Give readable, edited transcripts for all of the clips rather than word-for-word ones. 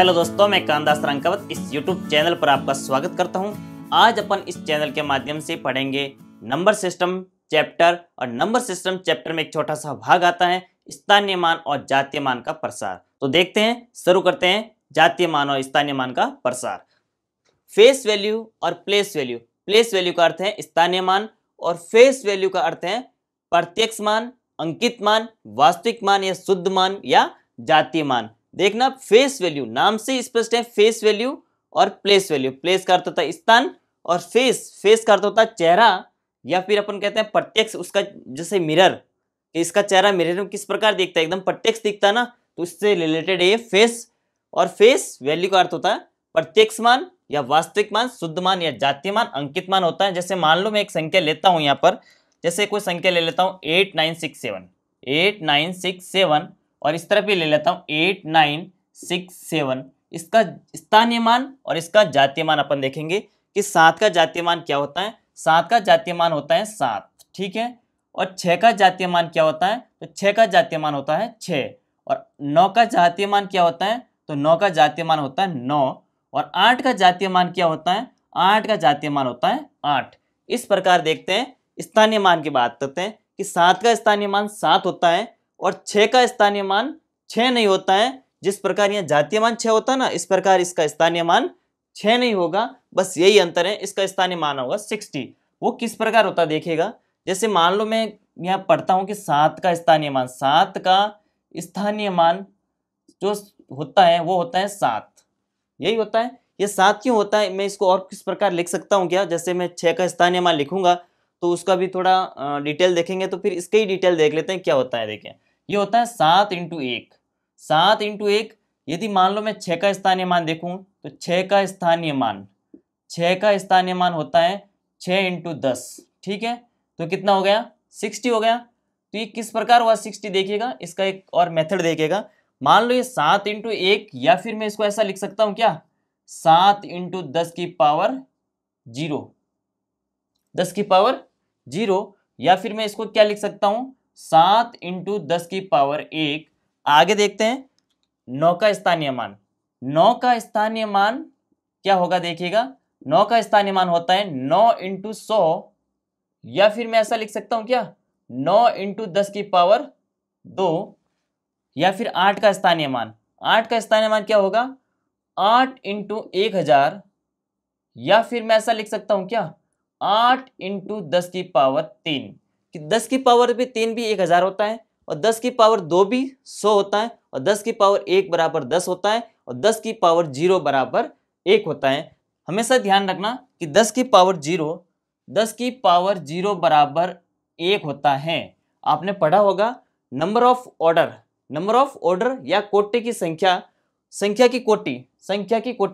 Hello दोस्तों, मैं कामदास रंकावत इस YouTube चैनल पर आपका स्वागत करता हूं। आज अपन इस चैनल के माध्यम से पढ़ेंगे नंबर सिस्टम चैप्टर। और नंबर सिस्टम चैप्टर में एक छोटा सा भाग आता है स्थानीय मान और जातीय मान का प्रसार। तो देखते हैं, शुरू करते हैं जातीय मान और स्थानीय मान का प्रसार। फेस वैल्यू और प्लेस वैल्यू। प्लेस वैल्यू का अर्थ है स्थानीय मान और फेस वैल्यू का अर्थ है प्रत्यक्ष मान, अंकित मान, वास्तविक मान या शुद्ध मान या जातीय मान। देखना, फेस वैल्यू नाम से स्पष्ट है, फेस वैल्यू और प्लेस वैल्यू। प्लेस का अर्थ होता है स्थान और फेस का अर्थ होता है चेहरा या फिर अपन कहते हैं प्रत्यक्ष, उसका जैसे मिरर, इसका चेहरा मिरर में किस प्रकार दिखता है, एकदम प्रत्यक्ष दिखता है ना, तो इससे रिलेटेड है ये फेस। और फेस वैल्यू का अर्थ होता है प्रत्यक्ष मान या वास्तविक मान, शुद्ध मान या जातीय मान, अंकित मान होता है। जैसे मान लो मैं एक संख्या लेता हूं यहाँ पर, जैसे कोई संख्या ले लेता हूं 8967 और इस तरफ भी ले लेता हूं 8967। इसका स्थानीय मान और इसका जातीय मान अपन देखेंगे कि 7 का जातीय मान क्या होता है। 7 का जातीय मान होता है 7, ठीक है। और 6 का जातीय मान क्या होता है, तो 6 का जातीय मान होता है 6। और 9 का जातीय मान क्या होता है, तो 9 का जातीय मान होता है 9। और 8 का जातीय मान क्या होता है, 8 का जातीय मान होता है 8। इस प्रकार देखते हैं, स्थानीय मान की बात करते हैं कि 7 का स्थानीय मान 7 होता है और 6 का स्थानीय मान 6 नहीं होता है। जिस प्रकार यहाँ जातीय मान 6 होता है ना, इस प्रकार इसका स्थानीय मान 6 नहीं होगा, बस यही अंतर है। इसका स्थानीय मान होगा 60। वो किस प्रकार होता है देखिएगा, जैसे मान लो मैं यहाँ पढ़ता हूँ कि 7 का स्थानीय मान, 7 का स्थानीय मान जो होता है वो होता है 7, यही होता है। ये 7 क्यों होता है, मैं इसको और किस प्रकार लिख सकता हूँ क्या, जैसे मैं 6 का स्थानीय मान लिखूंगा तो उसका भी थोड़ा डिटेल देखेंगे, तो फिर इसके ही डिटेल देख लेते हैं क्या होता है। देखें, ये होता है 7 × 1। 7 × 1, यदि मान लो मैं 6 का स्थानीय मान देखूं तो 6 का स्थानीय मान होता है 6 × 10, ठीक है। तो कितना हो गया, 60 हो गया। तो ये किस प्रकार हुआ 60, देखिएगा इसका एक और मेथड देखिएगा। मान लो ये 7 × 1, या फिर मैं इसको ऐसा लिख सकता हूँ क्या, 7 × 10 की पावर 0, 10 की पावर 0। या फिर मैं इसको क्या लिख सकता हूं, 7 × 10 की पावर 1। आगे देखते हैं 9 का स्थानीय मान। 9 का स्थानीय मान क्या होगा देखिएगा, 9 का स्थानीय मान होता है 9 × 100। या फिर मैं ऐसा लिख सकता हूं क्या, 9 × 10 की पावर 2। या फिर 8 का स्थानीय मान, 8 का स्थानीय मान क्या होगा, 8 × 1000। या फिर मैं ऐसा लिख सकता हूं क्या, 8 × 10 की पावर 3, कि 10 की पावर भी 3 भी 1000 होता है, और 10 की पावर 2 भी 100 होता है, और 10 की पावर 1 बराबर 10 होता है, और 10 की पावर 0 बराबर 1 होता है। हमेशा ध्यान रखना कि 10 की पावर 0 बराबर 1 होता है। आपने पढ़ा होगा नंबर ऑफ ऑर्डर या कोटि की संख्या की कोटि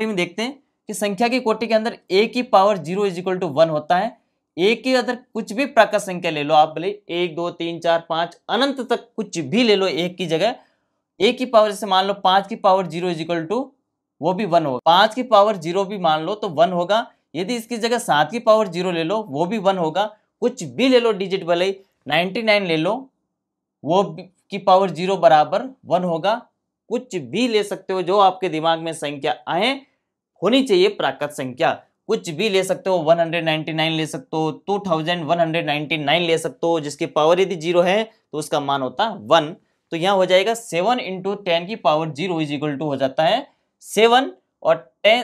में देखते हैं कि संख्या की कोटि के अंदर a की पावर 0 = 1 होता है। a के अंदर कुछ भी प्राकृत संख्या ले लो आप, भले 1 2 3 4 5 अनंत तक कुछ भी ले लो, एक की जगह a की पावर, जैसे मान लो 5 की पावर 0 = वो भी 1 होगा। 5 की पावर 0 भी मान लो तो 1 होगा। यदि इसकी जगह 7 की पावर 0 ले लो वो भी 1 होगा। कुछ भी ले लो डिजिट, भले 99 ले लो वो की पावर 0 बराबर 1 होगा। कुछ भी ले सकते हो, जो आपके दिमाग में संख्या आए, होनी चाहिए प्राकृत संख्या। कुछ भी ले सकते हो, 199 ले सकते हो, 2199 ले सकते हो, जिसकी पावर यदि 0 है तो उसका मान होता 1। तो यहाँ हो जाएगा 7 × 10 की पावर 0 = हो जाता है 7। और 6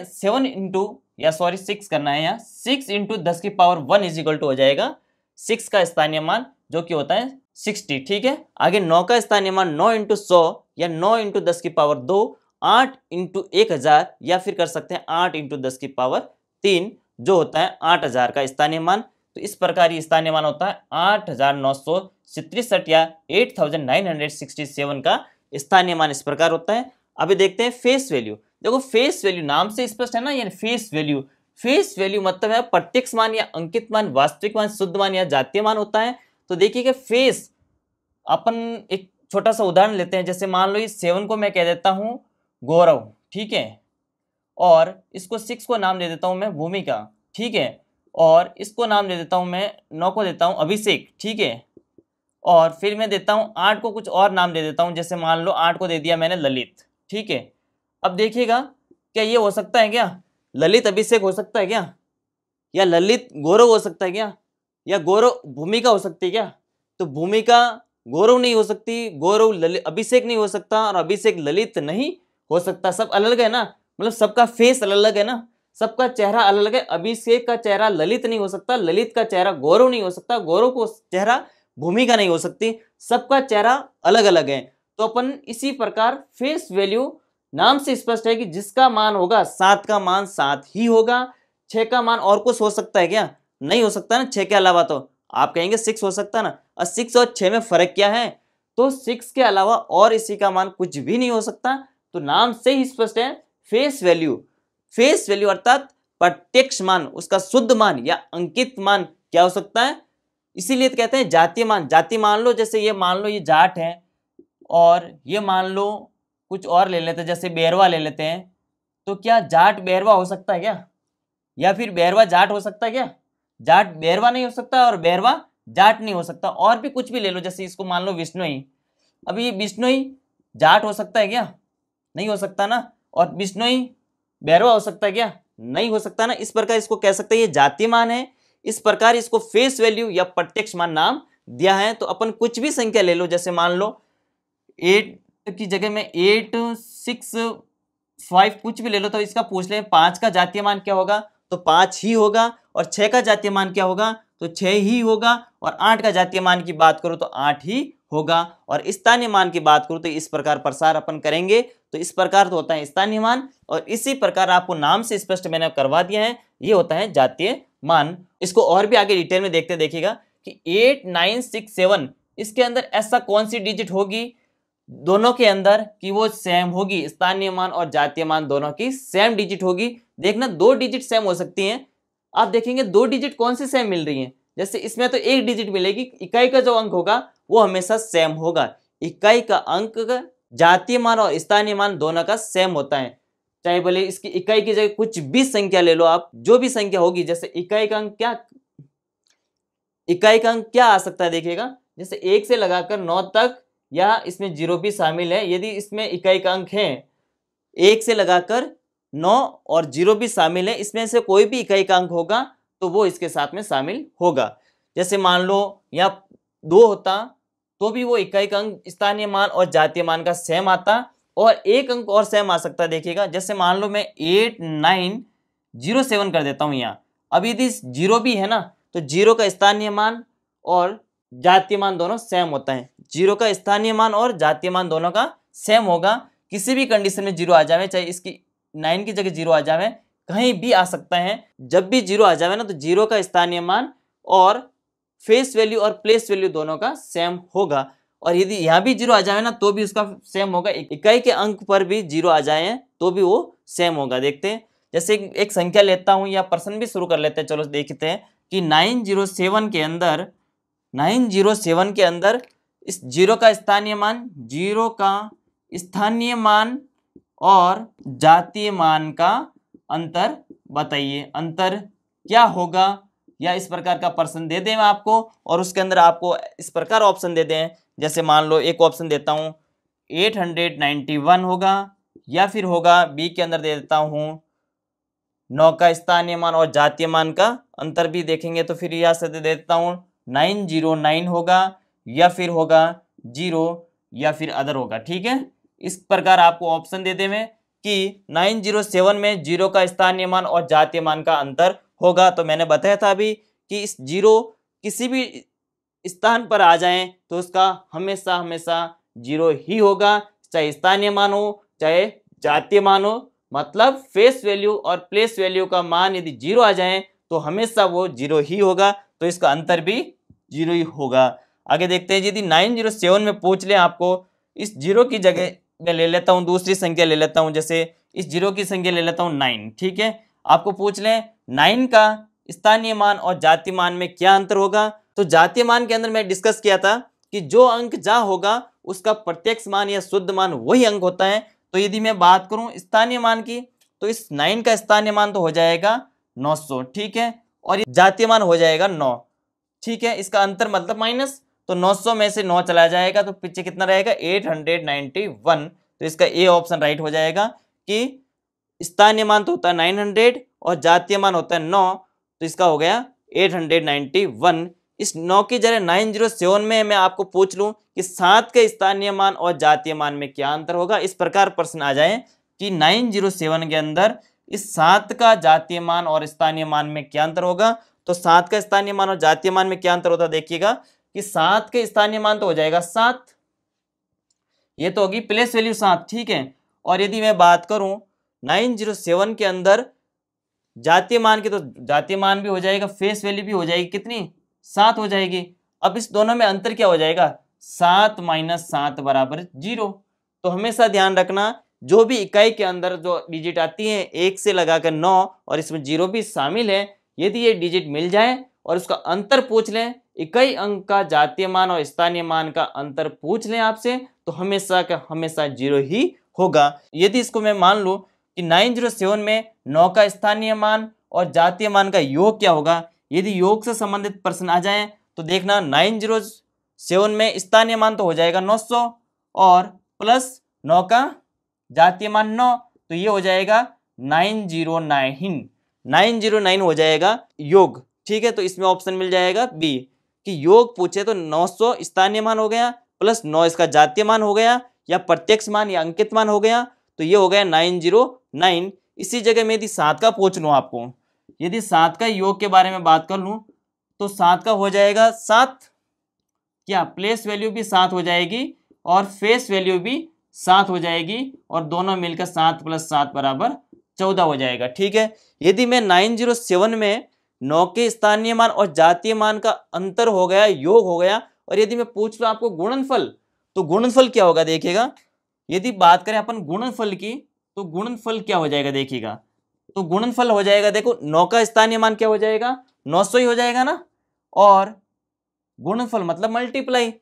करना है यहाँ, 6 × 10 की पावर 1 = हो जाएगा 6 का स्थानीय मान, जो कि होता है 60, ठीक है। आगे 9 का स्थानीय मान 9 × 100 या 9 × 10 की पावर 2, 8 × 1000, या फिर कर सकते हैं 8 × 10 की पावर 3, जो होता है 8000 का स्थानीय मान। तो इस प्रकार ये स्थानीय मान होता है 8967 या 8967 का स्थानीय मान इस प्रकार होता है। अभी देखते हैं फेस वैल्यू। देखो, फेस वैल्यू नाम से स्पष्ट है ना, यानी फेस वैल्यू मतलब है प्रत्यक्ष मान या अंकित मान, वास्तविक मान, शुद्ध मान या जातीय मान होता है। तो देखिएगा फेस, अपन एक छोटा सा उदाहरण लेते हैं। जैसे मान लो इस 7 को मैं कह देता हूं गौरव, ठीक है, और इसको 6 को नाम दे देता हूं मैं भूमिका, ठीक है, और इसको नाम दे देता हूं मैं 9 को देता हूं अभिषेक, ठीक है, और फिर मैं देता हूं 8 को कुछ और नाम दे देता हूं। जैसे मान लो 8 को दे दिया मैंने ललित, ठीक है। अब देखिएगा, क्या ये हो सकता है क्या, ललित अभिषेक हो सकता है क्या, या ललित गौरव हो सकता है क्या, या गौरव भूमिका हो सकती है क्या? तो भूमिका गौरव नहीं हो सकती, गौरव ललित अभिषेक नहीं हो सकता, और अभिषेक ललित नहीं हो सकता। सब अलग अलग है ना, मतलब सबका फेस अलग अलग है ना, सबका चेहरा अलग अलग है। अभिषेक का चेहरा ललित नहीं हो सकता, ललित का चेहरा गौरव नहीं हो सकता, गौरव को चेहरा भूमिका नहीं हो सकती, सबका चेहरा अलग अलग है। तो अपन इसी प्रकार फेस वैल्यू नाम से स्पष्ट है कि जिसका मान होगा 7 का मान 7 ही होगा। 6 का मान और कुछ हो सकता है क्या? नहीं हो सकता ना, 6 के अलावा। तो आप कहेंगे 6 हो सकता है ना, और 6 और 6 में फर्क क्या है? तो 6 के अलावा और इसी का मान कुछ भी नहीं हो सकता। तो नाम से ही स्पष्ट है, फेस वैल्यू। फेस वैल्यू अर्थात प्रत्यक्ष मान, उसका शुद्ध मान या अंकित मान क्या हो सकता है? इसीलिए तो कहते हैं जातीय मान। जाति मान लो, जैसे ये मान लो ये जाट है, और ये मान लो कुछ और ले लेते हैं, जैसे बेरवा ले लेते हैं। तो क्या जाट बेरवा हो सकता है क्या? या फिर बेरवा जाट हो सकता है क्या? जाट बेरवा नहीं हो सकता, और बेरवा जाट नहीं हो सकता। और भी कुछ भी ले लो, जैसे इसको मान लो विष्णुई। अब ये विष्णुई जाट हो सकता है क्या? नहीं हो सकता ना। और विष्णुई बेरवा हो सकता है क्या? नहीं हो सकता ना। इस प्रकार इसको कह सकते हैं ये जातीय मान है। इस प्रकार इसको फेस वैल्यू या प्रत्यक्ष मान नाम दिया है। तो अपन कुछ भी संख्या ले लो, जैसे मान लो 8 की जगह में 8, 6, 5 कुछ भी ले लो, तो इसका पूछ ले 5 का जातीय मान क्या होगा? तो 5 ही होगा। और 6 का जातीय मान क्या होगा? तो 6 ही होगा। और 8 का जातीय मान की बात करो तो 8 ही होगा। और स्थानीय मान की बात करो तो इस प्रकार प्रसार अपन करेंगे। तो इस प्रकार तो होता है स्थानीय मान, और इसी प्रकार आपको नाम से स्पष्ट मैंने करवा दिया है, ये होता है जातीय मान। इसको और भी आगे डिटेल में देखते देखिएगा कि 8, 9, 6, 7 इसके अंदर ऐसा कौन सी डिजिट होगी दोनों के अंदर कि वो सेम होगी, स्थानीय मान और जातीय मान दोनों की सेम डिजिट होगी। देखना, 2 डिजिट सेम हो सकती हैं। आप देखेंगे 2 डिजिट कौन सी सेम मिल रही हैं। जैसे इसमें तो 1 डिजिट मिलेगी, इकाई का जो अंक होगा वो हमेशा सेम होगा। इकाई का अंक जातीय मान और स्थानीय मान दोनों का सेम होता है। चाहे भले इसकी इकाई की जगह कुछ भी संख्या ले लो आप, जो भी संख्या होगी। जैसे इकाई का अंक क्या आ सकता है, देखिएगा, जैसे 1 से लगाकर 9 तक, या इसमें 0 भी शामिल है। यदि इसमें इकाई का अंक है 1 से लगाकर 9 और 0 भी शामिल है, इसमें से कोई भी इकाई का अंक होगा तो वो इसके साथ में शामिल होगा। जैसे मान लो यहाँ 2 होता तो भी वो इकाई का अंक स्थानीय मान और जातीय मान का सेम आता, और एक अंक और सेम आ सकता है। देखिएगा, जैसे मान लो मैं 8907 कर देता हूँ यहाँ। अब यदि 0 भी है ना, तो 0 का स्थानीय मान और जातीय मान दोनों सेम होता है। 0 का स्थानीय मान और जातीय मान दोनों का सेम होगा। किसी भी कंडीशन में 0 आ जावे, चाहे इसकी 9 की जगह 0 आ जावे, कहीं भी आ सकता है। जब भी 0 आ जावे ना, तो 0 का स्थानीय मान और फेस वैल्यू और प्लेस वैल्यू दोनों का सेम होगा। और यदि यहाँ भी 0 आ जाए ना, तो भी उसका सेम होगा। इकाई के अंक पर भी 0 आ जाए तो भी वो सेम होगा। देखते हैं, जैसे एक संख्या लेता हूँ, या प्रश्न भी शुरू कर लेते हैं। चलो देखते हैं कि 907 के अंदर, 907 के अंदर इस 0 का स्थानीय मान, 0 का स्थानीय मान और जातीय मान का अंतर बताइए, अंतर क्या होगा? या इस प्रकार का प्रश्न दे दें आपको, और उसके अंदर आपको इस प्रकार ऑप्शन दे दें। जैसे मान लो एक ऑप्शन देता हूँ 891 होगा, या फिर होगा बी के अंदर दे देता हूँ 9 का स्थानीय मान और जातीय मान का अंतर भी देखेंगे, तो फिर यहाँ से दे देता हूँ 909 होगा, या फिर होगा 0, या फिर अदर होगा। ठीक है, इस प्रकार आपको ऑप्शन दे दें कि 907 में 0 का स्थानीय मान और जातीय मान का अंतर होगा। तो मैंने बताया था अभी कि इस 0 किसी भी स्थान पर आ जाए तो उसका हमेशा हमेशा 0 ही होगा, चाहे स्थानीय मान हो चाहे जातीय मान हो। मतलब फेस वैल्यू और प्लेस वैल्यू का मान यदि 0 आ जाए तो हमेशा वो 0 ही होगा, तो इसका अंतर भी 0 ही होगा। आगे देखते हैं, यदि 907 में पूछ ले आपको, इस 0 की जगह मैं ले लेता हूँ दूसरी संख्या ले लेता हूँ, जैसे इस 0 की संख्या ले लेता हूँ 9। ठीक है, आपको पूछ लें 9 का स्थानीय मान और जातीय मान में क्या अंतर होगा। तो जातीय मान के अंदर मैं डिस्कस किया था कि जो अंक जहां होगा उसका प्रत्यक्ष मान या शुद्ध मान वही अंक होता है। तो यदि मैं बात करूं स्थानीय मान की, तो इस 9 का स्थानीय मान तो हो जाएगा 900। ठीक है, और ये जातीय मान हो जाएगा 9। ठीक है, इसका अंतर मतलब माइनस, तो 900 में से 9 चला जाएगा तो पीछे कितना रहेगा 891। तो इसका ए ऑप्शन राइट हो जाएगा कि स्थानीय मान तो होता है 900 और जातीय मान होता है 9, तो इसका हो गया 891। इस 9 की जगह 907 में मैं आपको पूछ लूं कि 7 के स्थानीय मान और जातीय मान में क्या अंतर होगा, इस प्रकार प्रश्न आ जाए कि 907 के अंदर इस 7 का जातीय मान और स्थानीय मान में क्या अंतर होगा। तो 7 का स्थानीय मान और जातीय मान में क्या अंतर होता है, देखिएगा कि 7 के स्थानीय मान तो हो जाएगा 7, ये तो होगी प्लेस वैल्यू 7, ठीक है। और यदि मैं बात करूं 907 के अंदर जातीय मान की, तो जातीय मान भी हो जाएगा, फेस वैल्यू भी हो जाएगी, कितनी 7 हो जाएगी। अब इस दोनों में अंतर क्या हो जाएगा, 7 - 7 बराबर 0। तो हमेशा ध्यान रखना जो भी इकाई के अंदर जो डिजिट आती है 1 से लगाकर 9 और इसमें 0 भी शामिल है, यदि ये डिजिट मिल जाए और उसका अंतर पूछ लें, इकाई अंक का जातीय मान और स्थानीय मान का अंतर पूछ लें आपसे, तो हमेशा का हमेशा 0 ही होगा। यदि इसको मैं मान लूं कि 907 में 9 का स्थानीय मान और जातीय मान का योग क्या होगा, यदि योग से संबंधित प्रश्न आ जाए तो देखना 907 में स्थानीय मान तो हो जाएगा 900 और प्लस 9 का जातीय मान 9, तो ये हो जाएगा 909 हो जाएगा योग, ठीक है। तो इसमें ऑप्शन मिल जाएगा बी कि योग पूछे तो 900 स्थानीय मान हो गया प्लस 9 इसका जातीय मान हो गया या प्रत्यक्ष मान या अंकित मान हो गया, तो ये हो गया 909। इसी जगह में यदि 7 का पूछ लूं आपको, यदि 7 का योग के बारे में बात कर लूं तो 7 का हो जाएगा 7, क्या प्लेस वैल्यू भी 7 हो जाएगी और फेस वैल्यू भी 7 हो जाएगी और दोनों मिलकर 7 + 7 बराबर 14 हो जाएगा, ठीक है। यदि मैं 907 में 9 के स्थानीय मान और जातीय मान का अंतर हो गया, योग हो गया, और यदि मैं पूछ लूं आपको गुणनफल, तो गुणनफल क्या होगा देखिएगा। यदि बात करें अपन गुणनफल की, तो गुणनफल क्या हो जाएगा देखिएगा, तो गुणनफल हो जाएगा, देखो 9 का स्थानीय मान क्या हो जाएगा 900 ही हो जाएगा ना, और गुणनफल मतलब मल्टीप्लाई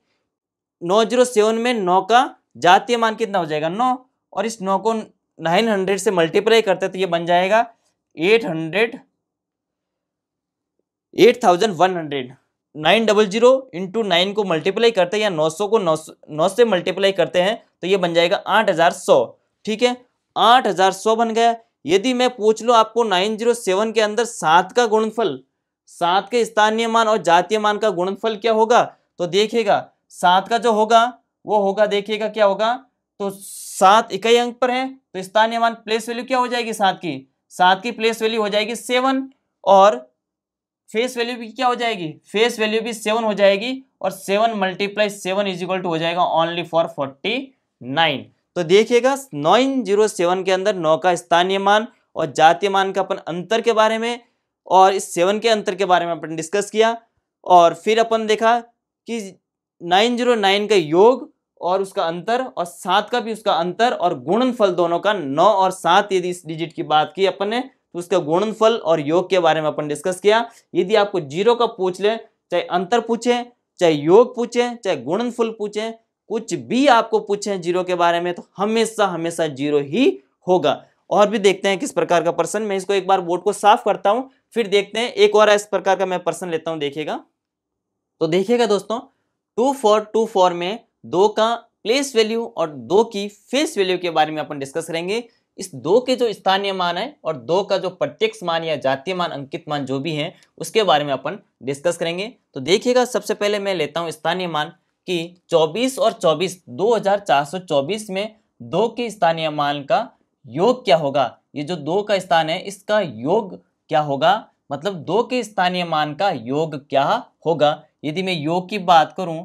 907 में 9 का जातीय मान कितना हो जाएगा 9, और इस 9 को 900 से मल्टीप्लाई करते तो ये बन जाएगा 8100 900 इंटू 9 को मल्टीप्लाई करते हैं या 900 को 9 से मल्टीप्लाई करते हैं तो ये बन जाएगा 8100, ठीक है। 8100 बन गया। यदि मैं पूछ लूं आपको 907 के अंदर 7 का गुणनफल, 7 के स्थानीय मान और जातीय मान का गुणनफल क्या होगा, तो देखिएगा 7 का जो होगा वो होगा, देखिएगा क्या होगा, तो 7 इकाई अंक पर है तो स्थानीय मान प्लेस वैल्यू क्या हो जाएगी 7 की प्लेस वैल्यू हो जाएगी 7 और फेस वैल्यू भी क्या हो जाएगी, फेस वैल्यू भी 7 हो जाएगी और 7 × 7 = हो जाएगा ओनली फॉर 49। तो देखिएगा 907 के अंदर 9 का स्थानीय मान और जातीय मान का अपन अंतर के बारे में और इस 7 के अंतर के बारे में अपन डिस्कस किया, और फिर अपन देखा कि 909 का योग और उसका अंतर और 7 का भी उसका अंतर और गुणनफल दोनों का 9 और 7, यदि इस डिजिट की बात की अपन ने तो उसका गुणनफल और योग के बारे में अपन डिस्कस किया। यदि आपको 0 का पूछ ले, चाहे अंतर पूछे, चाहे योग पूछे, चाहे गुणनफल पूछे, कुछ भी आपको पूछे 0 के बारे में, तो हमेशा हमेशा 0 ही होगा। और भी देखते हैं किस प्रकार का प्रश्न, मैं इसको एक बार बोर्ड को साफ करता हूं फिर देखते हैं। एक और इस प्रकार का मैं प्रश्न लेता हूं, देखिएगा। तो देखिएगा दोस्तों 2424 में 2 का प्लेस वैल्यू और 2 की फेस वैल्यू के बारे में अपन डिस्कस करेंगे। इस 2 के जो स्थानीय मान है और 2 का जो प्रत्यक्ष मान या जातीय मान, अंकित मान जो भी है उसके बारे में अपन डिस्कस करेंगे। तो देखिएगा सबसे पहले मैं लेता हूं स्थानीय मान कि 24 और 24 2424 में 2 के स्थानीय मान का योग क्या होगा। ये जो 2 का स्थान है इसका योग क्या होगा, मतलब 2 के स्थानीय मान का योग क्या होगा। यदि मैं योग की बात करूं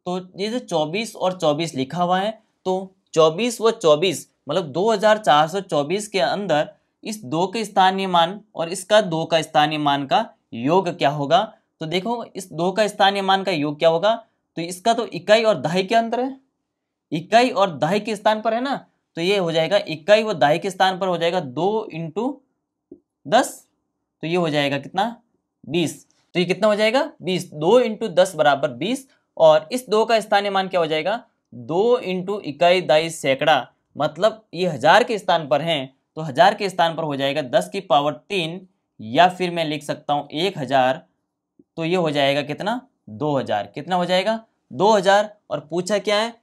तो ये जो 24 और 24 लिखा हुआ है, तो 24 व 24 मतलब 2424 के अंदर इस 2 के स्थानीय मान और इसका 2 का स्थानीय मान का योग क्या होगा। तो देखो इस 2 का स्थानीय मान का योग क्या होगा, तो इसका तो इकाई और दहाई के अंदर है, इकाई और दहाई के स्थान पर है ना, तो ये हो जाएगा इकाई व दहाई के स्थान पर हो जाएगा 2 × 10, तो ये हो जाएगा कितना 20, तो ये कितना हो जाएगा 20, 2 × 10 बराबर 20। और इस 2 का स्थानीय मान क्या हो जाएगा 2 × इकाई दहाई सैकड़ा, मतलब ये 1000 के स्थान पर हैं तो 1000 के स्थान पर हो जाएगा 10⁻3 या फिर मैं लिख सकता हूँ 1000, तो ये हो जाएगा कितना 2000, कितना हो जाएगा 2000। और पूछा क्या है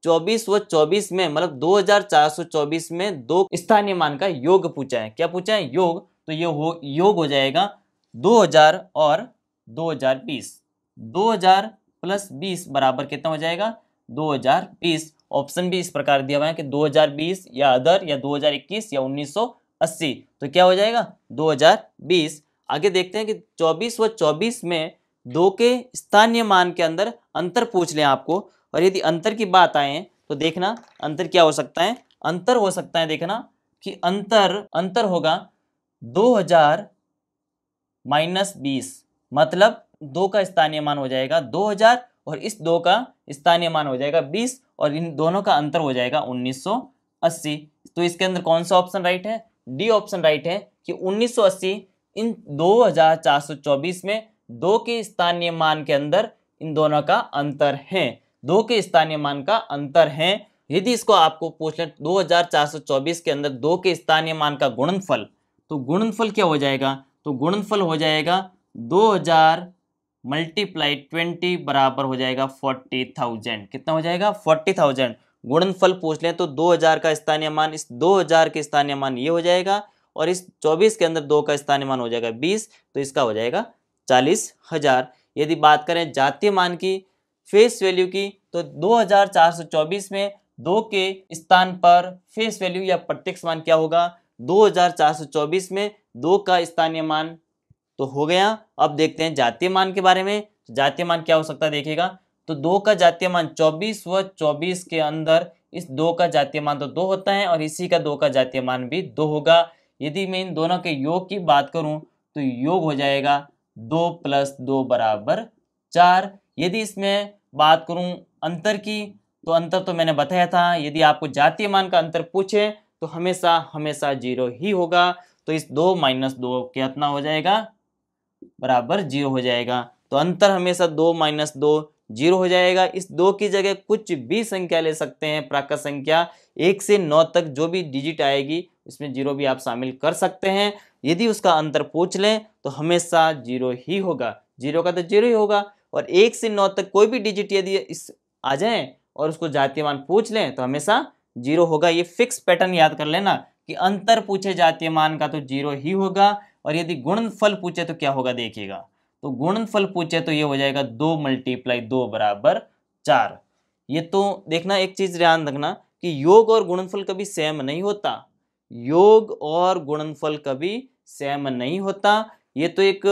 24 व 24 में मतलब 2424 में दो स्थानीय मान का योग पूछा है। क्या पूछा है? योग। तो ये योग हो जाएगा 2000 और 2020। 2000 प्लस 20 बराबर कितना हो जाएगा? 2020। ऑप्शन भी इस प्रकार दिया हुआ है कि 2020 या अदर या 2021 या 1980। तो क्या हो जाएगा? 2020। आगे देखते हैं कि 24 व 24 में दो के स्थानीय मान के अंदर अंतर पूछ लें आपको, और यदि अंतर की बात आए तो देखना अंतर क्या हो सकता है। अंतर हो सकता है, देखना कि अंतर होगा 2000 माइनस 20, मतलब दो का स्थानीय मान हो जाएगा 2000 और इस दो का स्थानीय मान हो जाएगा 20 और इन दोनों का अंतर हो जाएगा 1980। तो इसके अंदर कौन सा ऑप्शन राइट है? डी ऑप्शन राइट है कि 1980 इन 2424 में दो के स्थानीय मान के अंदर इन दोनों का अंतर है। दो के स्थानीय मान का अंतर है। यदि इसको आपको पूछ ले 2424 के अंदर दो के स्थानीय मान का गुणनफल, तो गुणनफल क्या हो जाएगा? तो गुणनफल हो जाएगा 2000 मल्टीप्लाई 20 बराबर हो जाएगा 40,000। कितना हो जाएगा? 40,000। गुणनफल पूछ लें तो 2000 का स्थानीय मान इस 2000 के स्थानीय मान ये हो जाएगा और इस 24 के अंदर दो का स्थानीय मान हो जाएगा 20, तो इसका हो जाएगा 40,000। यदि बात करें जातीय मान की, फेस वैल्यू की, तो 2424 में दो के स्थान पर फेस वैल्यू या प्रत्यक्ष मान क्या होगा? 2424 में दो का स्थानीय मान तो हो गया। अब देखते हैं जातीय मान के बारे में। जातीय मान क्या हो सकता है देखिएगा, तो दो का जातीय मान 24 व 24 के अंदर इस दो का जातीय मान तो 2 होता है और इसी का दो का जातीय मान भी 2 होगा। यदि मैं इन दोनों के योग की बात करूं तो योग हो जाएगा 2 + 2 बराबर 4। यदि इसमें बात करूं अंतर की, तो अंतर तो मैंने बताया था, यदि आपको जातीय मान का अंतर पूछे तो हमेशा हमेशा 0 ही होगा। तो इस 2 - 2 कितना हो जाएगा? बराबर 0 हो जाएगा। तो अंतर हमेशा 2 - 2 0 हो जाएगा। इस 2 की जगह कुछ भी संख्या ले सकते हैं, प्राकृत संख्या 1 से 9 तक जो भी डिजिट आएगी इसमें 0 भी आप शामिल कर सकते हैं। यदि उसका अंतर पूछ लें तो हमेशा 0 ही होगा। 0 का तो 0 ही होगा और 1 से 9 तक कोई भी डिजिट यदि इस आ जाए और उसको जातीय मान पूछ लें तो हमेशा 0 होगा। ये फिक्स पैटर्न याद कर लेना कि अंतर पूछे जातीय मान का तो 0 ही होगा और यदि गुणनफल पूछे तो क्या होगा देखिएगा। तो गुणनफल पूछे तो ये हो जाएगा 2 × 2 बराबर 4। ये तो देखना एक चीज ध्यान रखना कि योग और गुणनफल कभी सेम नहीं होता। योग और गुणनफल कभी सेम नहीं होता। ये तो एक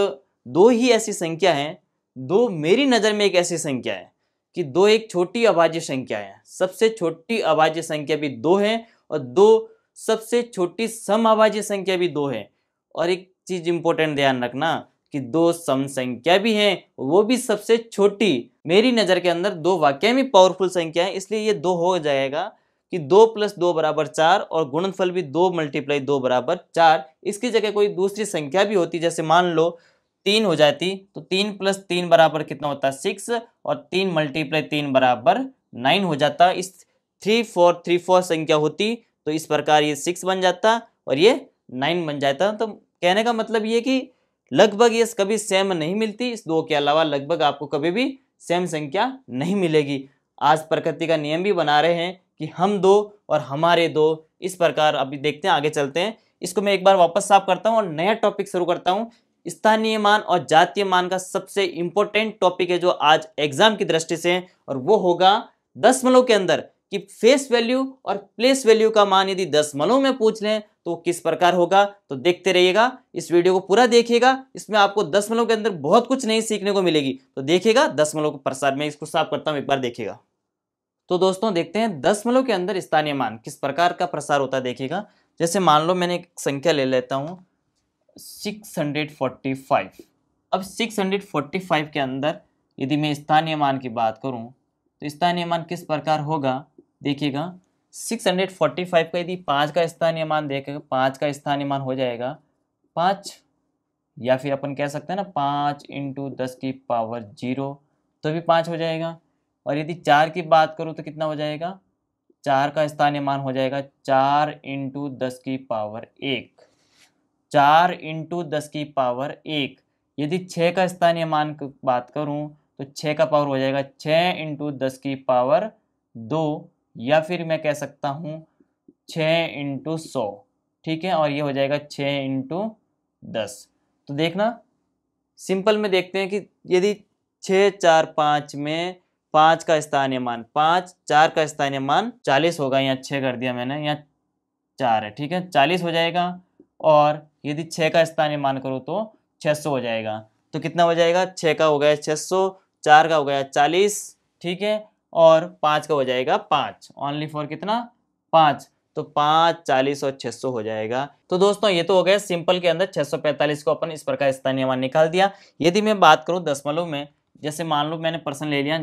दो ही ऐसी संख्या है, दो मेरी नजर में एक ऐसी संख्या है कि दो एक छोटी अभाज्य संख्या है। सबसे छोटी अभाज्य संख्या भी 2 है और दो सबसे छोटी सम अभाज्य संख्या भी 2 है। और एक चीज इंपॉर्टेंट ध्यान रखना कि दो सम संख्या भी हैं, वो भी सबसे छोटी। मेरी नजर के अंदर दो वाकई में पावरफुल संख्या है, इसलिए ये 2 हो जाएगा कि 2 + 2 बराबर 4 और गुणनफल भी 2 × 2 बराबर 4। इसकी जगह कोई दूसरी संख्या भी होती, जैसे मान लो 3 हो जाती तो 3 + 3 बराबर कितना होता? 6 और 3 × 3 बराबर 9 हो जाता। इस 3 4 3 4 संख्या होती तो इस प्रकार ये 6 बन जाता और ये 9 बन जाता। तो कहने का मतलब ये कि लगभग ये कभी सेम नहीं मिलती। इस दो के अलावा लगभग आपको कभी भी सेम संख्या नहीं मिलेगी। आज प्रकृति का नियम भी बना रहे हैं कि हम दो और हमारे दो, इस प्रकार। अभी देखते हैं, आगे चलते हैं। इसको मैं एक बार वापस साफ करता हूँ और नया टॉपिक शुरू करता हूँ। स्थानीय मान और जातीय मान का सबसे इंपॉर्टेंट टॉपिक है जो आज एग्जाम की दृष्टि से, और वो होगा दशमलव के अंदर कि फेस वैल्यू और प्लेस वैल्यू का मान यदि दशमलव में पूछ लें तो किस प्रकार होगा। तो देखते रहिएगा, इस वीडियो को पूरा देखिएगा। इसमें आपको दशमलव के अंदर बहुत कुछ नहीं सीखने को मिलेगी। तो देखिएगा दशमलव को प्रसार में, इसको साफ करता हूं, एक बार देखिएगा। तो दोस्तों देखते हैं दशमलव के अंदर स्थानीय मान किस प्रकार का प्रसार होता है। देखिएगा, जैसे मान लो मैंने एक संख्या ले लेता हूँ 645। अब 645 के अंदर यदि मैं स्थानीय मान की बात करूं तो स्थानीय मान किस प्रकार होगा देखिएगा। 645 का यदि 5 का स्थानीय मान देखेगा, 5 का स्थानीय मान हो जाएगा 5, या फिर अपन कह सकते हैं ना 5 × 10⁻0, तो भी 5 हो जाएगा। और यदि 4 की बात करूं तो कितना हो जाएगा? 4 का स्थानीय मान हो जाएगा 4 × 10⁻1, 4 × 10⁻1। यदि 6 का स्थानीय मान की बात करूं तो 6 का पावर हो जाएगा 6 × 10⁻2, या फिर मैं कह सकता हूँ 6 × 100, ठीक है, और ये हो जाएगा 6 × 10। तो देखना सिंपल में देखते हैं कि यदि 6, 4, 5 में 5 का स्थानीय मान 5, 4 का स्थानीय मान 40 होगा, यहाँ 6 कर दिया मैंने, यहाँ 4 है, ठीक है, 40 हो जाएगा। और यदि 6 का स्थानीय मान करो तो 600 हो जाएगा। तो कितना हो जाएगा, 6 का हो गया 600, 4 का हो गया 40, ठीक है, और 5 का हो जाएगा 5, ओनली फॉर कितना 5। तो 5, 40 और 600 हो जाएगा। तो दोस्तों ये तो हो गया सिंपल के अंदर 645 को अपन इस प्रकार स्थानीय मान निकाल दिया। यदि मैं बात करूं दशमलव में, जैसे मान लो मैंने पर्सन ले लिया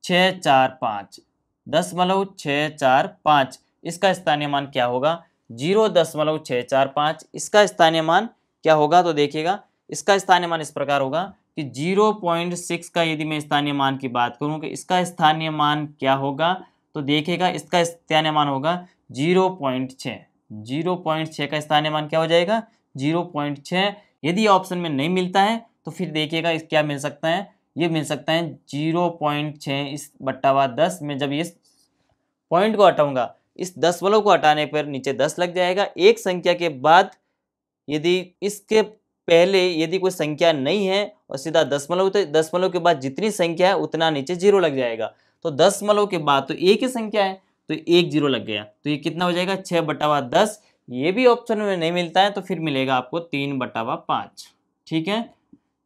645, 0.645, इसका स्थानीय मान क्या होगा 0.645, इसका स्थानीय मान क्या होगा। तो देखिएगा इसका स्थानीय मान इस प्रकार होगा कि 0.6 का यदि मैं स्थानीय मान की बात करूं कि इसका स्थानीय मान क्या होगा, तो देखिएगा इसका स्थानीय मान होगा 0.6। 0.6 का स्थानीय मान क्या हो जाएगा 0.6। यदि ऑप्शन में नहीं मिलता है तो फिर देखिएगा क्या मिल सकता है, ये मिल सकता है 0.6 इस बट्टा 10 में। जब इस पॉइंट को हटाऊंगा, इस दशमलव को हटाने पर नीचे 10 लग जाएगा। एक संख्या के बाद यदि इसके पहले यदि कोई संख्या नहीं है और सीधा दशमलव, तो दशमलव के बाद जितनी संख्या है उतना नीचे 0 लग जाएगा। तो दशमलव के बाद तो एक ही संख्या है तो 1 0 लग गया, तो ये कितना हो जाएगा 6/10। ये भी ऑप्शन में नहीं मिलता है तो फिर मिलेगा आपको 3/5, ठीक है,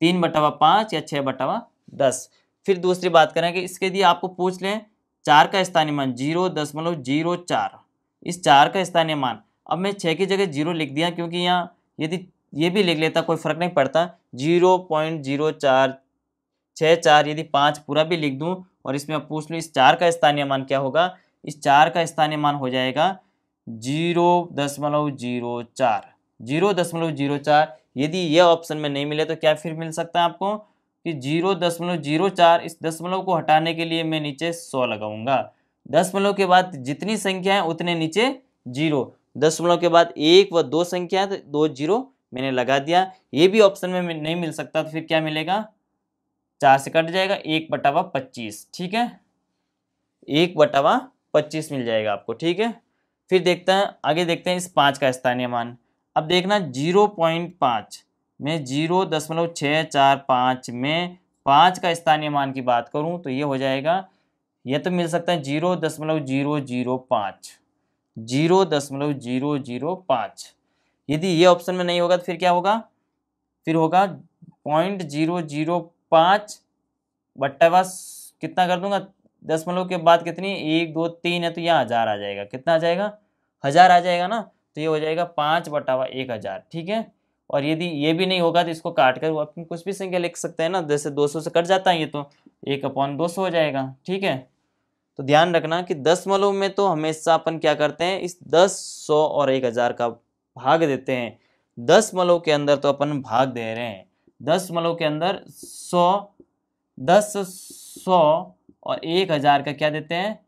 3/5 या 6/10। फिर दूसरी बात करें कि इसके लिए आपको पूछ लें 4 का स्थानीय मान 0.04, इस 4 का स्थानीय मान, अब मैं 6 की जगह 0 लिख दिया क्योंकि यहाँ यदि ये भी लिख लेता कोई फर्क नहीं पड़ता। 0.0464, यदि 5 पूरा भी लिख दूं और इसमें अब पूछ लूँ इस 4 का स्थानीय मान क्या होगा, इस 4 का स्थानीय मान हो जाएगा 0.04। 0.04 यदि यह ऑप्शन में नहीं मिले तो क्या फिर मिल सकता है आपको कि 0.04। इस दशमलव को हटाने के लिए मैं नीचे 100 लगाऊंगा। दशमलव के बाद जितनी संख्या है उतने नीचे 0। दशमलव के बाद 1 व 2 संख्या है तो 2 0 मैंने लगा दिया। ये भी ऑप्शन में नहीं मिल सकता तो फिर क्या मिलेगा, 4 से कट जाएगा 1/25, ठीक है, 1/25 मिल जाएगा आपको, ठीक है। फिर देखते हैं आगे, देखते हैं इस 5 का स्थानीय मान। अब देखना 0.5 में 0.645 में 5 का स्थानीय मान की बात करूं तो ये हो जाएगा, ये तो मिल सकता है 0.005, 0.005। यदि ये ऑप्शन में नहीं होगा तो फिर क्या होगा, फिर होगा 0.005 बट्टा कितना कर दूंगा, दशमलव के बाद कितनी 1 2 3 है तो यहाँ 1000 आ जाएगा। कितना आ जाएगा 1000 आ जाएगा ना, तो ये हो जाएगा 5/1000, ठीक है। और यदि ये भी नहीं होगा तो इसको काट कर अपन कुछ भी संख्या लिख सकते हैं ना, जैसे 200 से कट जाता है ये तो 1/200 हो जाएगा, ठीक है। तो ध्यान रखना कि दशमलव में तो हमेशा अपन क्या करते हैं, इस 10, 100 और 1000 का भाग देते हैं। दशमलव के अंदर तो अपन भाग दे रहे हैं, दशमलव के अंदर 100, 10, 100 और 1000 का क्या देते हैं,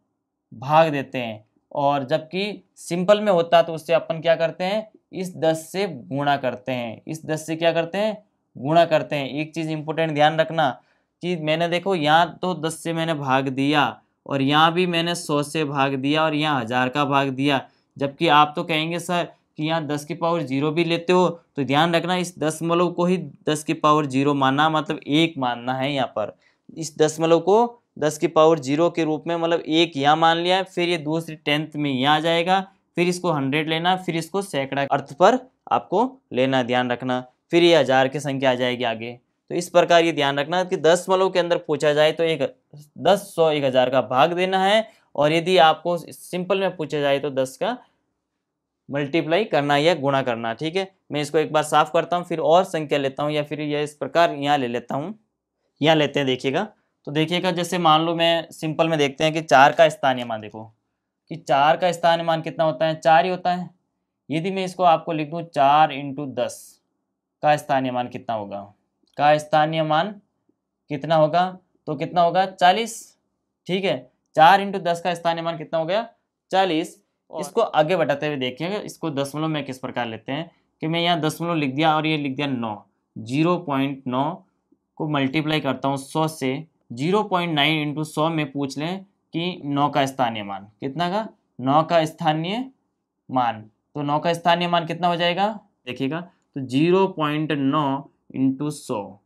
भाग देते हैं। और जबकि सिंपल में होता तो उससे अपन क्या करते हैं, इस 10 से गुणा करते हैं, इस 10 से क्या करते हैं, गुणा करते हैं। एक चीज़ इंपॉर्टेंट ध्यान रखना कि मैंने देखो यहाँ तो 10 से मैंने भाग दिया और यहाँ भी मैंने 100 से भाग दिया और यहाँ 1000 का भाग दिया, जबकि आप तो कहेंगे सर कि यहाँ 10 की पावर 0 भी लेते हो। तो ध्यान रखना इस दशमलव को ही 10 की पावर 0 मानना, मतलब 1 मानना है यहाँ पर। इस दशमलव को 10 की पावर 0 के रूप में मतलब 1 यहाँ मान लिया है, फिर ये दूसरी 10th में यहाँ आ जाएगा, फिर इसको 100 लेना, फिर इसको सैकड़ा अर्थ पर आपको लेना, ध्यान रखना। फिर ये 1000 की संख्या आ जाएगी आगे। तो इस प्रकार ये ध्यान रखना कि दशमलव के अंदर पूछा जाए तो 10, 100, 1000 का भाग देना है, और यदि आपको सिंपल में पूछा जाए तो 10 का मल्टीप्लाई करना या गुणा करना, ठीक है। मैं इसको एक बार साफ करता हूँ, फिर और संख्या लेता हूँ, या फिर यह इस प्रकार यहाँ ले लेता हूँ, यहाँ लेते हैं। देखिएगा तो देखिएगा जैसे मान लो मैं सिंपल में देखते हैं कि 4 का स्थानीय मान, देखो कि 4 का स्थानीय मान कितना होता है, 4 ही होता है। यदि मैं इसको आपको लिख दूँ 4 × 10 का स्थानीय मान कितना होगा, का स्थानीय मान कितना होगा, तो कितना होगा 40, ठीक है। 4 × 10 का स्थानीय मान कितना हो गया 40। इसको आगे बढ़ाते हुए देखिएगा, इसको दशमलव में किस प्रकार लेते हैं कि मैं यहाँ दशमलव लिख दिया और ये लिख दिया 9, 0.9 को मल्टीप्लाई करता हूँ 100 से। 0.9 × 100 में पूछ लें कि 9 का स्थानीय मान, कितना का 9 का स्थानीय मान, तो 9 का स्थानीय मान कितना हो जाएगा देखिएगा, तो 0.9 इंटू 100,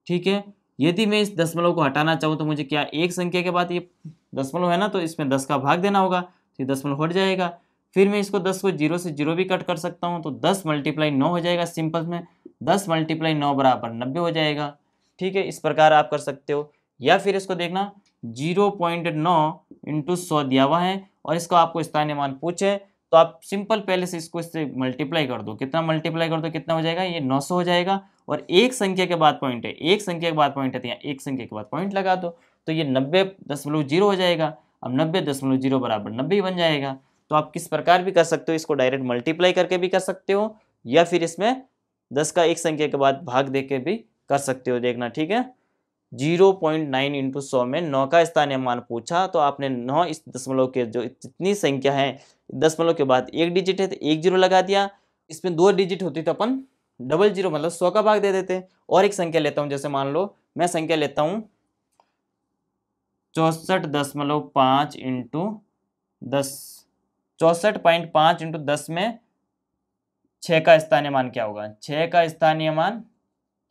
ठीक है। यदि मैं इस दशमलव को हटाना चाहूँ तो मुझे क्या, एक संख्या के बाद ये दशमलव है ना, तो इसमें 10 का भाग देना होगा, तो ये दशमलव हट जाएगा। फिर मैं इसको 10 को 0 से 0 भी कट कर सकता हूँ, तो 10 मल्टीप्लाई 9 हो जाएगा, सिंपल में 10 मल्टीप्लाई 9 बराबर 90 हो जाएगा, ठीक है। इस प्रकार आप कर सकते हो। या फिर इसको देखना 0.9 इंटू 100 दिया हुआ है और इसको आपको स्थानीय मान पूछे, तो आप सिंपल पहले से इसको इससे मल्टीप्लाई कर दो, कितना मल्टीप्लाई कर दो कितना हो जाएगा, ये 900 हो जाएगा। और एक संख्या के बाद पॉइंट है, एक संख्या के बाद पॉइंट है, तो यहाँ एक संख्या के बाद पॉइंट लगा दो, तो ये 90.0 हो जाएगा। अब 90.0 बराबर 90 बन जाएगा। तो आप किस प्रकार भी कर सकते हो, इसको डायरेक्ट मल्टीप्लाई करके भी कर सकते हो, या फिर इसमें 10 का एक संख्या के बाद भाग दे के भी कर सकते हो, देखना, ठीक है। 0.9 इंटू 100 में 9 का स्थानीय मान पूछा, तो आपने 9 इस दशमलव के जो जितनी संख्या है, दशमलव के बाद एक डिजिट है तो एक जीरो लगा दिया, इसमें 2 डिजिट होती तो अपन डबल जीरो मतलब 100 का भाग दे देते। और एक संख्या लेता हूं, जैसे मान लो मैं संख्या लेता हूं 64.5 इंटू 10, 64.5 इंटू 10 में 6 का स्थानीय मान क्या होगा, 6 का स्थानीय मान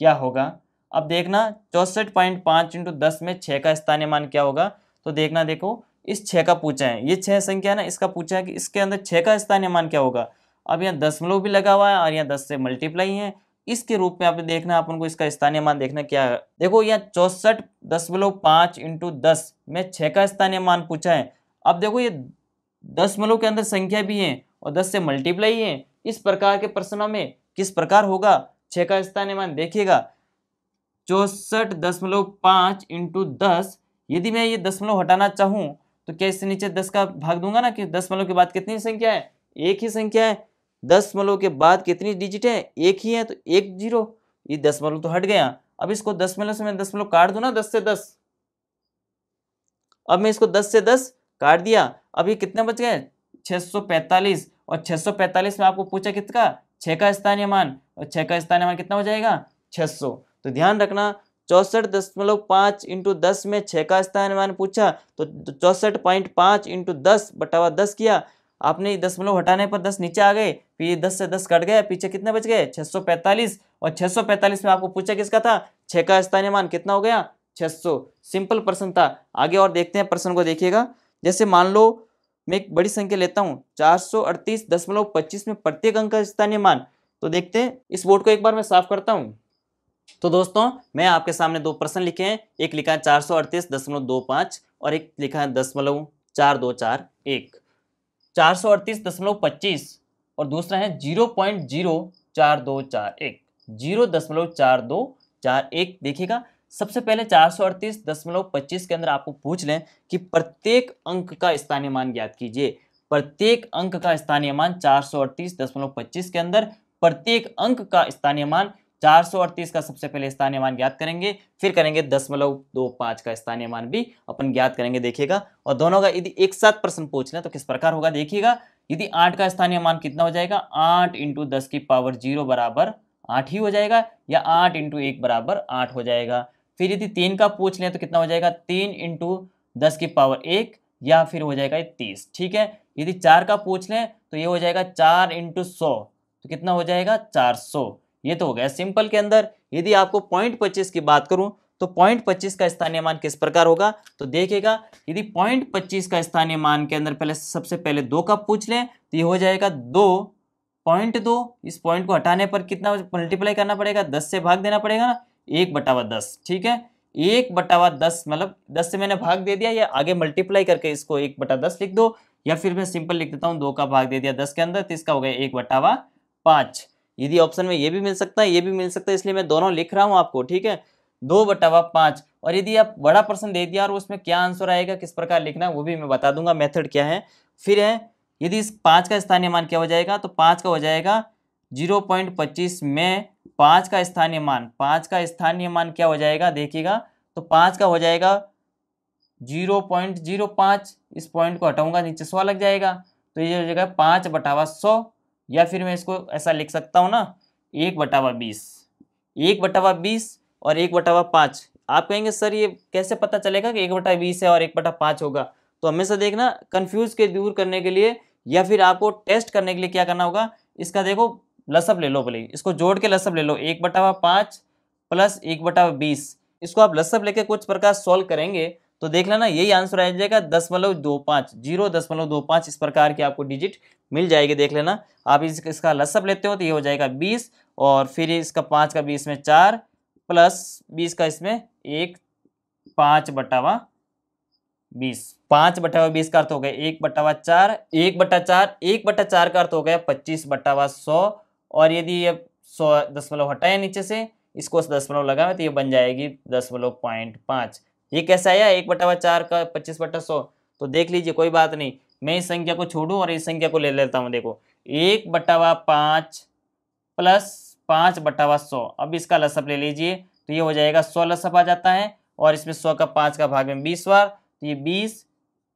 क्या होगा। अब देखना 64.5 इंटू 10 में 6 का स्थानीय मान क्या होगा, तो देखना, देखो इस 6 का पूछा है, ये 6 संख्या है ना, इसका पूछा है कि इसके अंदर 6 का स्थानीय मान क्या होगा। अब यहाँ दशमलव भी लगा हुआ है और यहाँ 10 से मल्टीप्लाई है, इसके रूप में आपने देखना, अपन को इसका स्थानीय मान देखना क्या है। देखो यहाँ 64.5 इंटू 10 में 6 का स्थानीय मान पूछा है। अब देखो ये दशमलव के अंदर संख्या भी है और 10 से मल्टीप्लाई है। इस प्रकार के प्रश्नों में किस प्रकार होगा 6 का स्थानीय मान, देखिएगा 64.5 इंटू 10, यदि मैं ये दशमलव हटाना चाहूं तो क्या इससे नीचे 10 का भाग दूंगा ना, कि दशमलव के बाद कितनी संख्या है, एक ही संख्या है। दशमलव के बाद कितनी डिजिट है, एक ही है, तो एक जीरो, ये दशमलव तो हट गया। अब इसको दशमलव से मैं दशमलव काट दूं ना, 10 से 10, अब मैं इसको 10 से 10 काट दिया, अब ये कितने बच गए 645, और 645 में आपको पूछा कितना, 6 का स्थानीय मान, और 6 का स्थानीय मान कितना हो जाएगा 600। तो ध्यान रखना 64.5 इंटू 10 में 6 का स्थानीय मान पूछा, तो 64.5 इंटू 10 बटावा 10 किया, आपने दशमलव हटाने पर 10 नीचे आ गए, फिर ये 10 से 10 कट गए, पीछे कितने बच गए 645, और 645 में आपको पूछा किसका था, 6 का स्थानीय मान कितना हो गया 600। सिंपल प्रश्न था। आगे और देखते हैं प्रश्न को, देखिएगा। जैसे मान लो मैं एक बड़ी संख्या लेता हूँ 438.25 में प्रत्येक अंक का स्थानीय मान, तो देखते हैं, इस बोर्ड को एक बार मैं साफ करता हूँ। तो दोस्तों मैं आपके सामने दो प्रश्न लिखे हैं, एक लिखा है 438.25 और एक लिखा है 0.4241, 438.25 और दूसरा है 0.04241, 0.4241। देखिएगा, सबसे पहले 438.25 के अंदर आपको पूछ लें कि प्रत्येक अंक का स्थानीय मान ज्ञात कीजिए। प्रत्येक अंक का स्थानीय मान 438.25 के अंदर प्रत्येक अंक का स्थानीय मान 438 का सबसे पहले स्थानीय मान ज्ञात करेंगे, फिर करेंगे 0.25 का स्थानीय मान भी अपन ज्ञात करेंगे, देखिएगा। और दोनों का यदि एक साथ प्रश्न पूछ लें तो किस प्रकार होगा, देखिएगा। यदि 8 का स्थानीय मान कितना हो जाएगा, 8 इंटू 10 की पावर 0 बराबर 8 ही हो जाएगा, या 8 इंटू 1 बराबर 8 हो जाएगा। फिर यदि 3 का पूछ लें तो कितना हो जाएगा, 3 इंटू 10 की पावर 1, या फिर हो जाएगा 30, ठीक है। यदि 4 का पूछ लें तो ये हो जाएगा 4 इंटू 100, तो कितना हो जाएगा 400। ये तो हो गया सिंपल के अंदर। यदि आपको 0.25 की बात करूं तो 0.25 का स्थानीय मान किस प्रकार होगा, तो देखिएगा। यदि 0.25 का स्थानीय मान के अंदर पहले सबसे पहले 2 का पूछ लें तो ये हो जाएगा 2.2, इस पॉइंट को हटाने पर कितना मल्टीप्लाई करना पड़ेगा, 10 से भाग देना पड़ेगा ना, 1/10, ठीक है। 1/10 मतलब 10 से मैंने भाग दे दिया, या आगे मल्टीप्लाई करके इसको 1/10 लिख दो, या फिर मैं सिंपल लिख देता हूँ 2 का भाग दे दिया 10 के अंदर, तो इसका हो गया 1/5। यदि ऑप्शन में ये भी मिल सकता है, ये भी मिल सकता है, इसलिए मैं दोनों लिख रहा हूं आपको, ठीक है, 2/5। और यदि आप बड़ा प्रश्न दे दिया और उसमें क्या आंसर आएगा, किस प्रकार लिखना है, वो भी मैं बता दूंगा, मेथड क्या है। फिर है यदि इस 5 का स्थानीय मान क्या हो जाएगा, तो 5 का हो जाएगा 0.25 में 5 का स्थानीय मान, 5 का स्थानीय मान क्या हो जाएगा, देखिएगा। तो 5 का हो जाएगा 0.05, इस पॉइंट को हटाऊंगा नीचे 100 लग जाएगा, तो ये हो जाएगा 5/100, या फिर मैं इसको ऐसा लिख सकता हूँ ना, 1/20, 1/20 और 1/5। आप कहेंगे सर ये कैसे पता चलेगा कि 1/20 है और 1/5 होगा, तो हमेशा देखना कंफ्यूज के दूर करने के लिए या फिर आपको टेस्ट करने के लिए क्या करना होगा, इसका देखो लसअप ले लो, भले इसको जोड़ के लसअप ले लो, 1/5 प्लस 1/20। इसको आप लसअप लेके कुछ प्रकार सॉल्व करेंगे तो देख लेना यही आंसर आ जाएगा 0.25, 0.25 इस प्रकार की आपको डिजिट मिल जाएगी। देख लेना आप इसका लसअप लेते हो तो ये हो जाएगा 20, और फिर इसका 5 का 20 में 4 प्लस 20 का इसमें 1, 5/20, 5/20 का अर्थ हो गया 1/4, 1/4, 1/4 का अर्थ हो गया 25/100, और यदि ये 100 दशमलव हटाए नीचे से, इसको दशमलव लगाए तो ये बन जाएगी 0.5। ये कैसे आया 1/4 का 25/100? तो देख लीजिए, कोई बात नहीं, मैं इस संख्या को छोड़ूं और इस संख्या को ले लेता हूं। देखो 1/5 प्लस 5/100, अब इसका लसअप ले लीजिए तो ये हो जाएगा 100 लसअप आ जाता है, और इसमें 100 का 5 का भाग में 20 बार, तो ये 20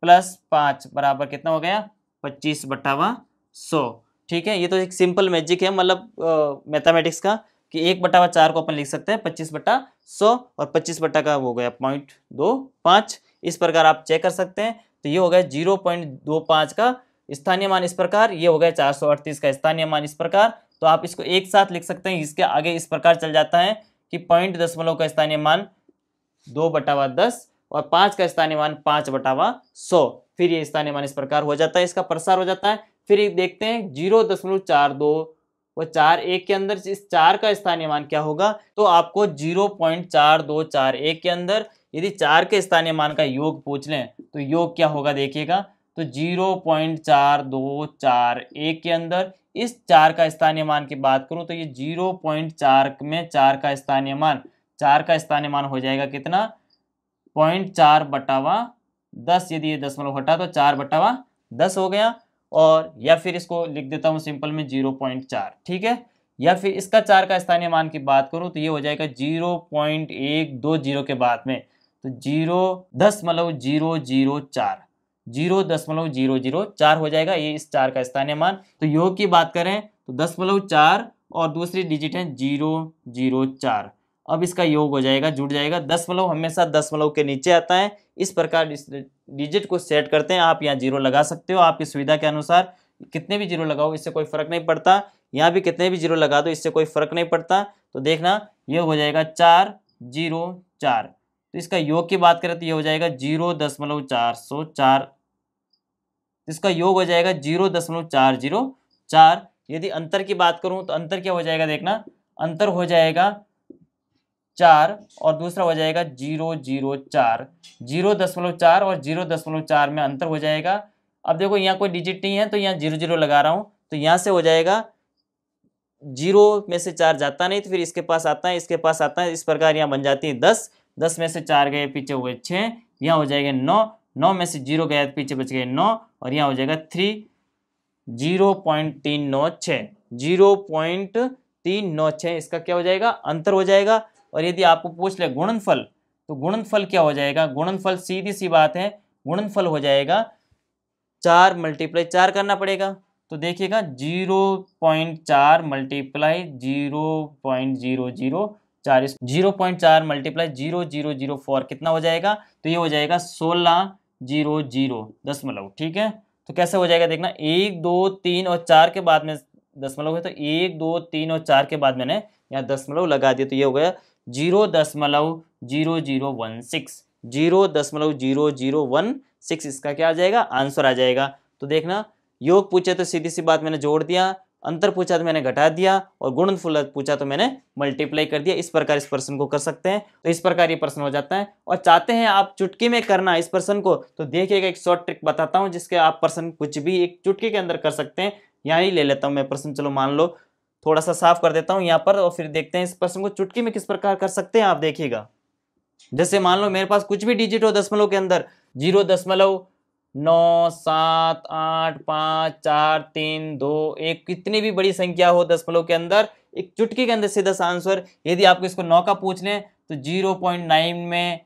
प्लस 5 बराबर कितना हो गया 25/100। ठीक है, ये तो एक सिंपल मैजिक है, मतलब मैथमेटिक्स का, कि 1/4 को अपन लिख सकते हैं 25/100, और 25 बटा का हो गया 0.25। इस प्रकार आप चेक कर सकते हैं। तो ये हो गया 0.25 का स्थानीय मान इस प्रकार, ये हो गया 438 का स्थानीय मान इस प्रकार। तो आप इसको एक साथ लिख सकते हैं, इसके आगे इस प्रकार चल जाता है कि पॉइंट दशमलव का स्थानीय मान 2/10 और 5 का स्थानीय मान 5/100, फिर ये स्थानीय मान इस प्रकार हो जाता है, इसका प्रसार हो जाता है। फिर एक देखते हैं 0.42 और 4 के अंदर इस 4 का स्थानीय मान क्या होगा, तो आपको 0.4241 के अंदर यदि 4 के स्थानीय मान का योग पूछ लें तो योग क्या होगा देखिएगा, तो 0.4241 के अंदर इस 4 का स्थानीय मान की बात करूं तो ये 0.4 में 4 का स्थानीय मान, 4 का स्थानीय मान हो जाएगा कितना 0.4/10, यदि ये दशमलव हटा तो 4/10 हो गया। और या फिर इसको लिख देता हूं सिंपल में 0.4, ठीक है। या फिर इसका 4 का स्थानीय मान की बात करूं तो ये हो जाएगा 0.120 के बाद में, तो 0.004, 0.004 हो जाएगा ये इस 4 का स्थानीय मान। तो योग की बात करें तो 0.4 और दूसरी डिजिट है 004, अब इसका योग हो जाएगा, जुड़ जाएगा। दशमलव हमेशा दशमलव के नीचे आता है, इस प्रकार इस डिजिट को सेट करते हैं। आप यहाँ 0 लगा सकते हो, आपकी सुविधा के अनुसार कितने भी 0 लगाओ इससे कोई फर्क नहीं पड़ता, यहाँ भी कितने भी 0 लगा दो इससे कोई फर्क नहीं पड़ता। तो देखना ये हो जाएगा 404, तो इसका योग की बात करें तो ये हो जाएगा 0.404, इसका योग हो जाएगा 0.404। यदि अंतर की बात करूं तो अंतर क्या हो जाएगा देखना, अंतर हो जाएगा 4 और दूसरा हो जाएगा 004, 0.4 और 0.4 में अंतर हो जाएगा। अब देखो यहाँ कोई डिजिट नहीं है तो यहाँ 0 लगा रहा हूँ, तो यहाँ से हो जाएगा 0 में से 4 जाता नहीं तो फिर इसके पास आता है, इसके पास आता है, इस प्रकार यहाँ बन जाती है 10, 10 में से 4 गए पीछे हुए 6, यहाँ हो जाएगा 9, 9 में से 0 गया पीछे बच गए 9, और यहाँ हो जाएगा 3, 0.396, 0.396 इसका क्या हो जाएगा अंतर हो जाएगा। और यदि आपको पूछ ले गुणनफल, तो गुणनफल क्या हो जाएगा, गुणनफल सीधी सी बात है, गुणनफल हो जाएगा 4 × 4 करना पड़ेगा। तो देखिएगा 0.4 × 0.004, 0.4 × 0004 कितना हो जाएगा, तो ये हो जाएगा 1600 दशमलव, ठीक है। तो कैसे हो जाएगा देखना, 1 2 3 और 4 के बाद में दशमलव है, तो 1 2 3 और 4 के बाद मैंने यहाँ दशमलव लगा दिया, तो ये हो गया 0.0016, 0.0016 इसका क्या आ जाएगा आंसर आ जाएगा। तो देखना योग पूछे तो सीधी सी बात मैंने जोड़ दिया, अंतर पूछा तो मैंने घटा दिया, और गुणनफल पूछा तो मैंने मल्टीप्लाई कर दिया। इस प्रकार इस प्रश्न को कर सकते हैं। तो इस प्रकार ये प्रश्न हो जाता है। और चाहते हैं आप चुटकी में करना इस प्रश्न को, तो देखिएगा एक शॉर्ट ट्रिक बताता हूं जिसके आप प्रश्न कुछ भी एक चुटकी के अंदर कर सकते हैं। यहाँ ही ले लेता हूं मैं प्रश्न, चलो मान लो थोड़ा सा साफ कर देता हूं यहाँ पर, और फिर देखते हैं इस प्रश्न को चुटकी में किस प्रकार कर सकते हैं। आप देखिएगा, जैसे मान लो मेरे पास कुछ भी डिजिट हो दशमलव के अंदर, 0.9785432 कितनी भी बड़ी संख्या हो दशमलव के अंदर, एक चुटकी के अंदर सीधा आंसर। यदि आपको इसको 9 का पूछ लें तो 0.9 में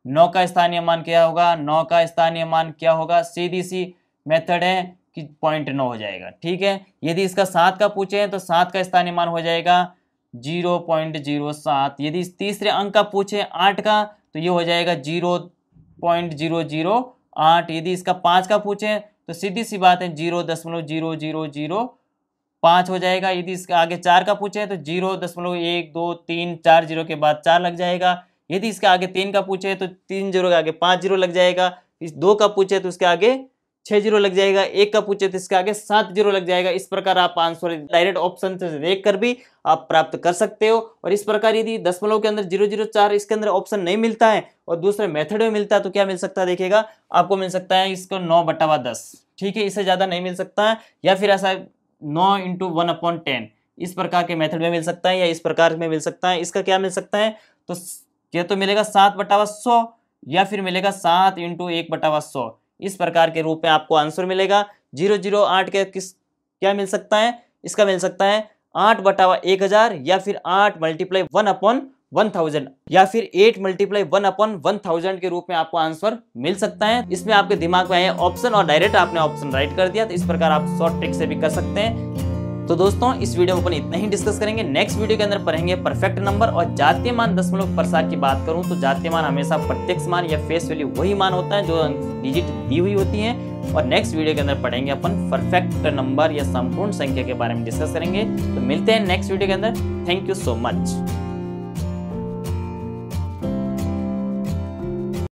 9 का स्थानीय मान क्या होगा, 9 का स्थानीय मान क्या होगा, सीधी सी मेथड है कि 0.9 हो जाएगा, ठीक है। यदि इसका 7 का पूछे तो 7 का स्थानीय मान हो जाएगा 0.07। यदि इस तीसरे अंक का पूछे 8 का तो ये हो जाएगा 0.005, 8। यदि इसका 5 का पूछे तो सीधी सी बात है 0.0005 हो जाएगा। यदि इसका आगे 4 का पूछे तो 0.1 2 3 4 जीरो के बाद 4 लग जाएगा। यदि इसके आगे 3 का पूछे तो 3 जीरो के आगे 5 जीरो लग जाएगा। इस 2 का पूछे तो इसके आगे 6 जीरो लग जाएगा। 1 का पूछे तो इसके आगे 7 जीरो लग जाएगा। इस प्रकार आप आंसर डायरेक्ट ऑप्शन से देख कर भी आप प्राप्त कर सकते हो। और इस प्रकार यदि दशमलव के अंदर 004 इसके अंदर ऑप्शन नहीं मिलता है और दूसरे मेथड में मिलता है तो क्या मिल सकता है, देखिएगा आपको मिल सकता है इसको 9/10। ठीक है, इससे ज्यादा नहीं मिल सकता है। या फिर ऐसा 9 × 1/10 इस प्रकार के मेथड में मिल सकता है, या इस प्रकार में मिल सकता है। इसका क्या मिल सकता है, तो क्या तो मिलेगा 7/100 या फिर मिलेगा 7 × 1/100। इस प्रकार के रूप में आपको आंसर मिलेगा। 008 के क्या मिल सकता है, इसका मिल सकता है 8/1000 या फिर 8 × 1/1000 या फिर 8 × 1/1000 के रूप में आपको आंसर मिल सकता है। इसमें आपके दिमाग में आया ऑप्शन और डायरेक्ट आपने ऑप्शन राइट कर दिया। तो इस प्रकार आप शॉर्ट ट्रिक से भी कर सकते हैं। तो दोस्तों इस वीडियो में अपन इतना ही डिस्कस करेंगे। नेक्स्ट वीडियो के अंदर पढ़ेंगे परफेक्ट नंबर और जातीय मान दशमलव प्रसार की बात करूं तो जातीय मान हमेशा प्रत्यक्ष मान या फेस वैल्यू वही मान होता है जो डिजिट दी हुई होती है। और नेक्स्ट वीडियो के अंदर पढ़ेंगे अपन परफेक्ट नंबर या संपूर्ण संख्या के बारे में डिस्कस करेंगे। तो मिलते हैं नेक्स्ट वीडियो के अंदर। Thank you so much.